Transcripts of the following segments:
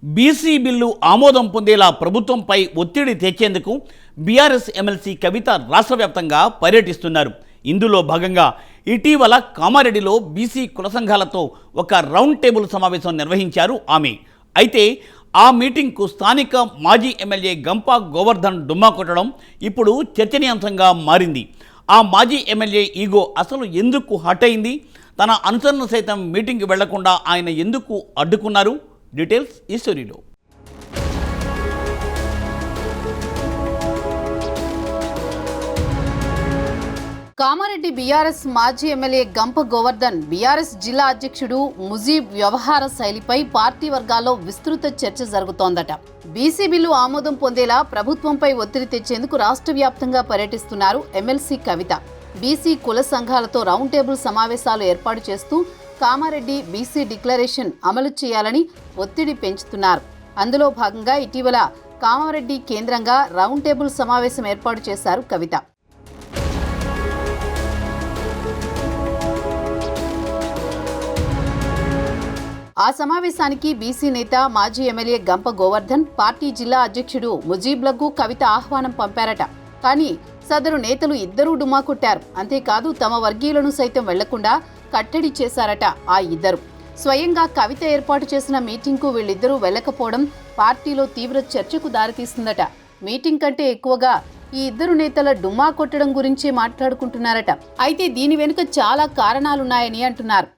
BC bill ఆమోదం పొందేలా ప్రభుత్వంపై ఒత్తిడి తెచ్చేందుకు బీఆర్ఎస్ ఎమ్మెల్సీ కవిత రాష్ట్ర వ్యాప్తంగా పర్యటిస్తున్నారు. ఇందులో భాగంగా ఇటీవల కామారెడ్డిలో బీసీ కుల సంఘాలతో ఒక రౌండ్ టేబుల్ సమావేశం నిర్వహించారు ఆమె. అయితే ఆ మీటింగ్కు స్థానిక మాజీ ఎమ్మెల్యే గంప గోవర్ధన్ డుమ్మా కొట్టడం ఇప్పుడు చర్చనీయాంశంగా మారింది. ఆ మాజీ ఎమ్మెల్యే ఈగో అసలు ఎందుకు హట్ అయింది? తన అనుచరులను సైతం మీటింగ్కి వెళ్లకుండా ఆయన ఎందుకు అడ్డుకున్నారు? డీటెయిల్స్ ఈ స్టోరీలో. కామారెడ్డి బీఆర్ఎస్ మాజీ ఎమ్మెల్యే గంప గోవర్ధన్ బీఆర్ఎస్ జిల్లా అధ్యక్షుడు ముజీబ్ వ్యవహార శైలిపై పార్టీ వర్గాల్లో విస్తృత చర్చ జరుగుతోందట. బీసీ బిల్లు ఆమోదం పొందేలా ప్రభుత్వంపై ఒత్తిడి తెచ్చేందుకు రాష్ట్ర వ్యాప్తంగా పర్యటిస్తున్నారు ఎమ్మెల్సీ కవిత. బీసీ కుల సంఘాలతో రౌండ్ టేబుల్ సమావేశాలు ఏర్పాటు చేస్తూ కామారెడ్డి బీసీ డిక్లరేషన్ అమలు చేయాలని ఒత్తిడి పెంచుతున్నారు. అందులో భాగంగా ఇటీవల కామారెడ్డి కేంద్రంగా రౌండ్ టేబుల్ సమావేశం ఏర్పాటు చేశారు కవిత. ఆ సమావేశానికి బీసీ నేత మాజీ ఎమ్మెల్యే గంప గోవర్ధన్, పార్టీ జిల్లా అధ్యక్షుడు ముజీబ్లకు కవిత ఆహ్వానం పంపారట. కానీ సదరు నేతలు ఇద్దరూ డుమా కొట్టారు. అంతేకాదు తమ వర్గీయులను సైతం వెళ్లకుండా కట్టడి చేశారట ఆ ఇద్దరు. స్వయంగా కవిత ఏర్పాటు చేసిన మీటింగ్కు వీళ్ళిద్దరూ వెళ్లకపోవడం పార్టీలో తీవ్ర చర్చకు దారితీస్తుందట. మీటింగ్ కంటే ఎక్కువగా ఈ ఇద్దరు నేతల డుమ్మా కొట్టడం గురించి మాట్లాడుకుంటున్నారట. అయితే దీని వెనుక చాలా కారణాలున్నాయని అంటున్నారు.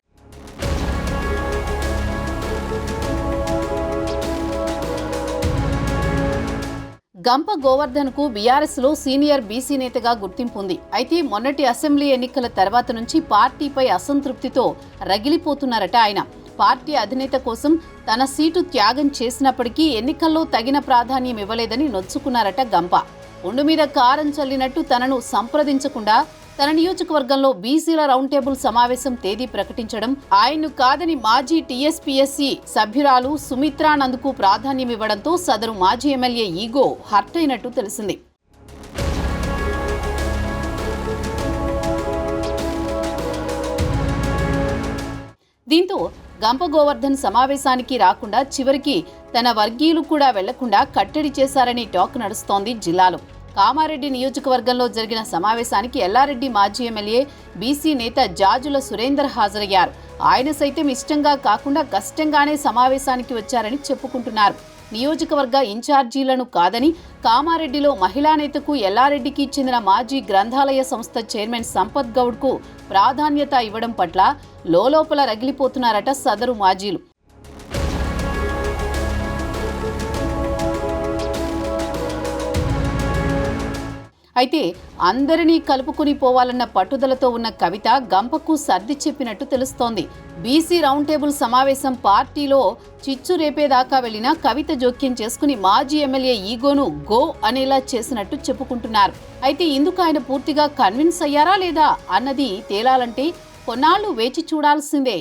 గంప గోవర్ధన్ కు బీఆర్ఎస్ లో సీనియర్ బీసీ నేతగా గుర్తింపు ఉంది. అయితే మొన్నటి అసెంబ్లీ ఎన్నికల తర్వాత నుంచి పార్టీపై అసంతృప్తితో రగిలిపోతున్నారట ఆయన. పార్టీ అధినేత కోసం తన సీటు త్యాగం చేసినప్పటికీ ఎన్నికల్లో తగిన ప్రాధాన్యం ఇవ్వలేదని నొచ్చుకున్నారట గంప. ఒండు మీద కారం చల్లినట్టు తనను సంప్రదించకుండా తన నియోజకవర్గంలో బీసీల రౌండ్ టేబుల్ సమావేశం తేదీ ప్రకటించడం, ఆయన్ను కాదని మాజీ టీఎస్పీఎస్సీ సభ్యురాలు సుమిత్రానంద్కు ప్రాధాన్యం ఇవ్వడంతో సదరు మాజీ ఎమ్మెల్యే ఈగో హర్ట్ అయినట్టు తెలిసింది. దీంతో గంప గోవర్ధన్ సమావేశానికి రాకుండా చివరికి తన వర్గీయులు కూడా వెళ్లకుండా కట్టడి చేశారని టాక్ నడుస్తోంది జిల్లాలో. కామారెడ్డి నియోజకవర్గంలో జరిగిన సమావేశానికి ఎల్లారెడ్డి మాజీ ఎమ్మెల్యే బీసీ నేత జాజుల సురేందర్ హాజరయ్యారు. ఆయన సైతం ఇష్టంగా కాకుండా కష్టంగానే సమావేశానికి వచ్చారని చెప్పుకుంటున్నారు. నియోజకవర్గ ఇన్ఛార్జీలను కాదని కామారెడ్డిలో మహిళా నేతకు ఎల్లారెడ్డికి చెందిన మాజీ గ్రంథాలయ సంస్థ చైర్మన్ సంపత్ గౌడ్కు ప్రాధాన్యత ఇవ్వడం పట్ల లోలోపల రగిలిపోతున్నారట సదరు మాజీలు. అయితే అందరినీ కలుపుకుని పోవాలన్న పట్టుదలతో ఉన్న కవిత గంపకు సర్ది చెప్పినట్టు తెలుస్తోంది. బీసీ రౌండ్ టేబుల్ సమావేశం పార్టీలో చిచ్చు రేపేదాకా వెళ్లినా కవిత జోక్యం చేసుకుని మాజీ ఎమ్మెల్యే ఈగోను గో అనేలా చేసినట్టు చెప్పుకుంటున్నారు. అయితే ఇందుకు ఆయన పూర్తిగా కన్విన్స్ అయ్యారా లేదా అన్నది తేలాలంటే కొన్నాళ్లు వేచి చూడాల్సిందే.